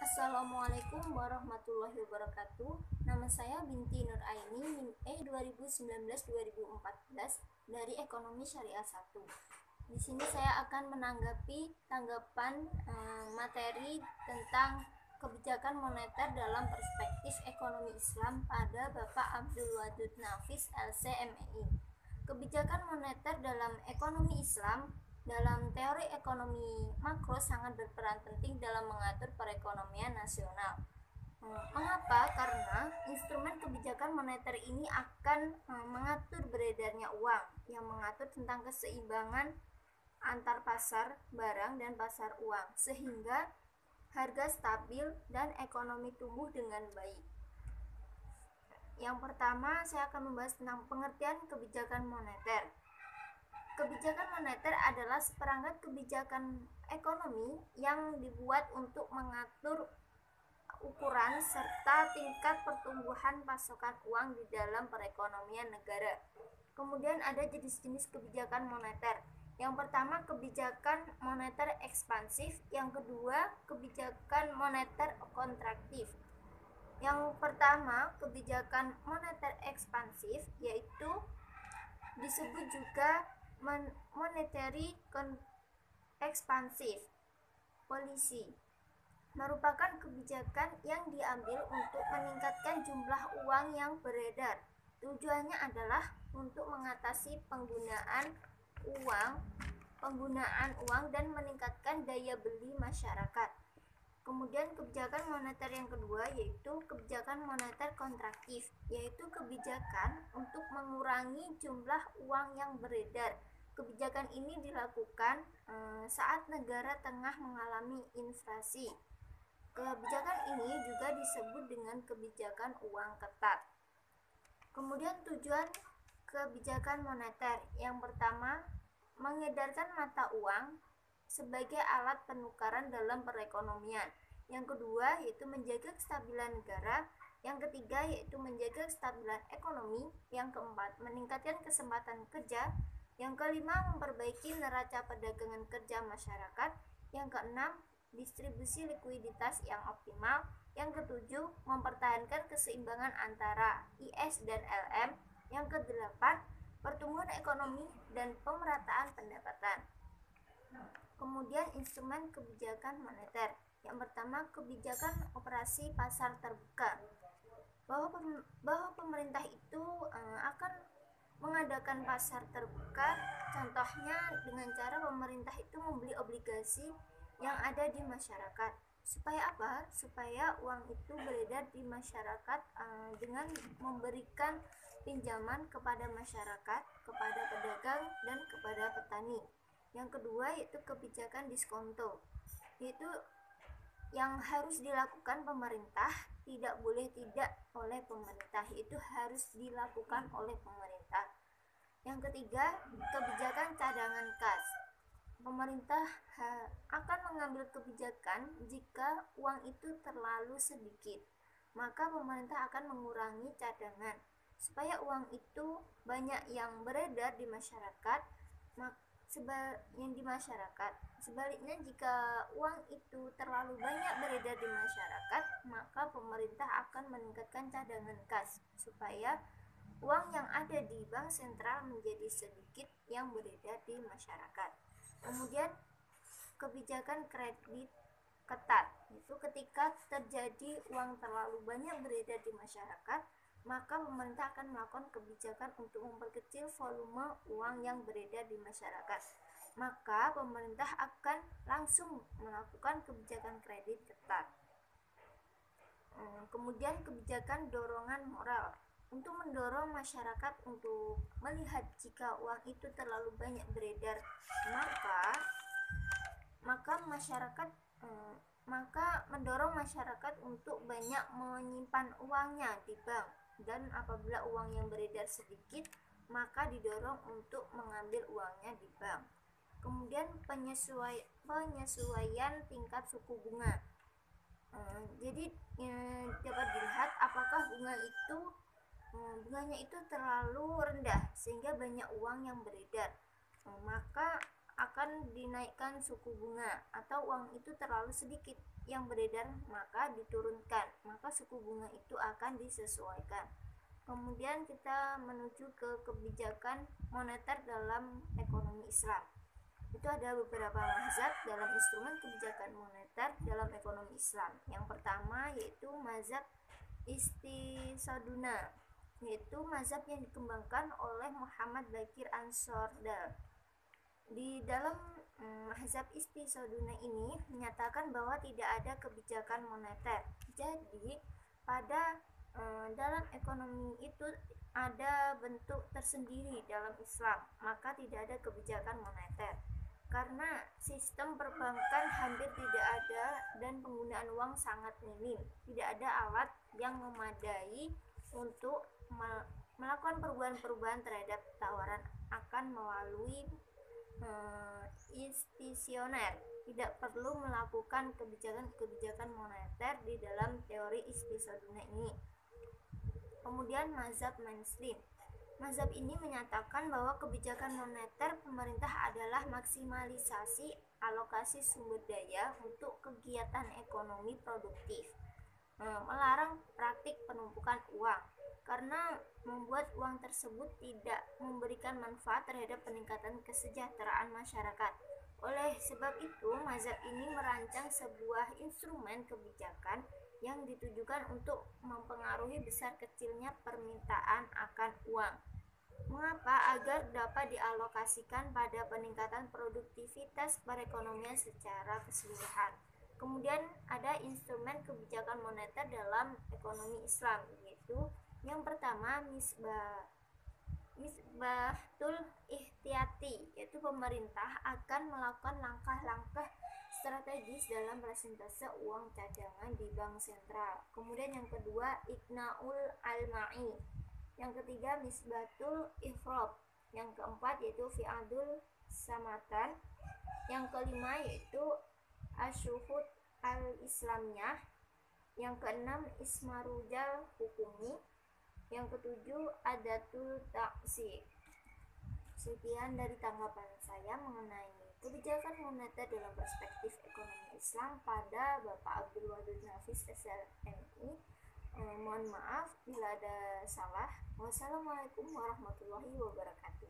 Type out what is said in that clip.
Assalamualaikum warahmatullahi wabarakatuh. Nama saya Binti Nur Aini, NIM E 2019-2014 dari Ekonomi Syariah 1. Di sini saya akan menanggapi tanggapan materi tentang kebijakan moneter dalam perspektif ekonomi Islam pada Bapak Abdul Wadud Nafis, LC/MEI. Kebijakan moneter dalam ekonomi Islam dalam teori ekonomi makro sangat berperan penting dalam mengatur perekonomian nasional. Mengapa? Karena instrumen kebijakan moneter ini akan mengatur beredarnya uang, yang mengatur tentang keseimbangan antar pasar barang dan pasar uang, sehingga harga stabil dan ekonomi tumbuh dengan baik. Yang pertama, saya akan membahas tentang pengertian kebijakan moneter. Kebijakan moneter adalah seperangkat kebijakan ekonomi yang dibuat untuk mengatur ukuran serta tingkat pertumbuhan pasokan uang di dalam perekonomian negara. Kemudian ada jenis-jenis kebijakan moneter. Yang pertama, kebijakan moneter ekspansif. Yang kedua, kebijakan moneter kontraktif. Yang pertama, kebijakan moneter ekspansif, yaitu disebut juga monetary expansive policy, merupakan kebijakan yang diambil untuk meningkatkan jumlah uang yang beredar. Tujuannya adalah untuk mengatasi penggunaan uang dan meningkatkan daya beli masyarakat. Kemudian kebijakan moneter yang kedua yaitu kebijakan moneter kontraktif, yaitu kebijakan untuk mengurangi jumlah uang yang beredar. Kebijakan ini dilakukan saat negara tengah mengalami inflasi. Kebijakan ini juga disebut dengan kebijakan uang ketat. Kemudian tujuan kebijakan moneter yang pertama, mengedarkan mata uang sebagai alat penukaran dalam perekonomian. Yang kedua yaitu menjaga kestabilan negara. Yang ketiga yaitu menjaga kestabilan ekonomi. Yang keempat, meningkatkan kesempatan kerja. Yang kelima, memperbaiki neraca perdagangan kerja masyarakat. Yang keenam, distribusi likuiditas yang optimal. Yang ketujuh, mempertahankan keseimbangan antara IS dan LM. Yang kedelapan, pertumbuhan ekonomi dan pemerataan pendapatan. Kemudian instrumen kebijakan moneter. Yang pertama, kebijakan operasi pasar terbuka. Bahwa pemerintah itu akan mengadakan pasar terbuka, contohnya dengan cara pemerintah itu membeli obligasi yang ada di masyarakat. Supaya apa? Supaya uang itu beredar di masyarakat dengan memberikan pinjaman kepada masyarakat, kepada pedagang, dan kepada petani. Yang kedua yaitu kebijakan diskonto, yaitu yang harus dilakukan pemerintah, tidak boleh tidak oleh pemerintah, itu harus dilakukan oleh pemerintah. Yang ketiga, kebijakan cadangan kas. Pemerintah akan mengambil kebijakan jika uang itu terlalu sedikit, maka pemerintah akan mengurangi cadangan supaya uang itu banyak yang beredar di masyarakat. Sebaliknya, jika uang itu terlalu banyak beredar di masyarakat, maka pemerintah akan meningkatkan cadangan kas supaya uang yang ada di bank sentral menjadi sedikit yang beredar di masyarakat. Kemudian kebijakan kredit ketat, itu ketika terjadi uang terlalu banyak beredar di masyarakat, maka pemerintah akan melakukan kebijakan untuk memperkecil volume uang yang beredar di masyarakat. Maka pemerintah akan langsung melakukan kebijakan kredit ketat. Kemudian kebijakan dorongan moral, untuk mendorong masyarakat untuk melihat jika uang itu terlalu banyak beredar, maka mendorong masyarakat untuk banyak menyimpan uangnya di bank, dan apabila uang yang beredar sedikit, maka didorong untuk mengambil uangnya di bank. Kemudian penyesuaian tingkat suku bunga. Jadi dapat dilihat apakah bunganya itu terlalu rendah sehingga banyak uang yang beredar, maka akan dinaikkan suku bunga, atau uang itu terlalu sedikit yang beredar maka diturunkan, maka suku bunga itu akan disesuaikan. Kemudian kita menuju ke kebijakan moneter dalam ekonomi Islam. Itu ada beberapa mazhab dalam instrumen kebijakan moneter dalam ekonomi Islam. Yang pertama yaitu mazhab Istisaduna, yaitu mazhab yang dikembangkan oleh Muhammad Baqir Ansordal. Di dalam mazhab Istisaduna ini menyatakan bahwa tidak ada kebijakan moneter. Jadi pada dalam ekonomi itu ada bentuk tersendiri dalam Islam, maka tidak ada kebijakan moneter. Karena sistem perbankan hampir tidak ada dan penggunaan uang sangat minim, tidak ada alat yang memadai untuk melakukan perubahan-perubahan terhadap tawaran akan melalui istisioner. Tidak perlu melakukan kebijakan-kebijakan moneter di dalam teori Istisaduna ini. Kemudian mazhab mainstream. Mazhab ini menyatakan bahwa kebijakan moneter pemerintah adalah maksimalisasi alokasi sumber daya untuk kegiatan ekonomi produktif, melarang praktik penumpukan uang karena membuat uang tersebut tidak memberikan manfaat terhadap peningkatan kesejahteraan masyarakat. Oleh sebab itu, mazhab ini merancang sebuah instrumen kebijakan yang ditujukan untuk mempengaruhi besar kecilnya permintaan akan uang. Mengapa? Agar dapat dialokasikan pada peningkatan produktivitas perekonomian secara keseluruhan. Kemudian ada instrumen kebijakan moneter dalam ekonomi Islam, yaitu yang pertama misbatul ihtiyati, yaitu pemerintah akan melakukan langkah-langkah strategis dalam persentase uang cadangan di bank sentral. Kemudian yang kedua iknaul al-ma'i, yang ketiga misbatul ifrad, yang keempat yaitu fi'adul samatan, yang kelima yaitu asyuhud al-islamiyah, yang keenam ismarujal hukumi, yang ketujuh adatul taksir. Sekian dari tanggapan saya mengenai kebijakan moneter dalam perspektif ekonomi Islam pada Bapak Abdul Wadud Nafis SLMI. Mohon maaf bila ada salah. Wassalamualaikum warahmatullahi wabarakatuh.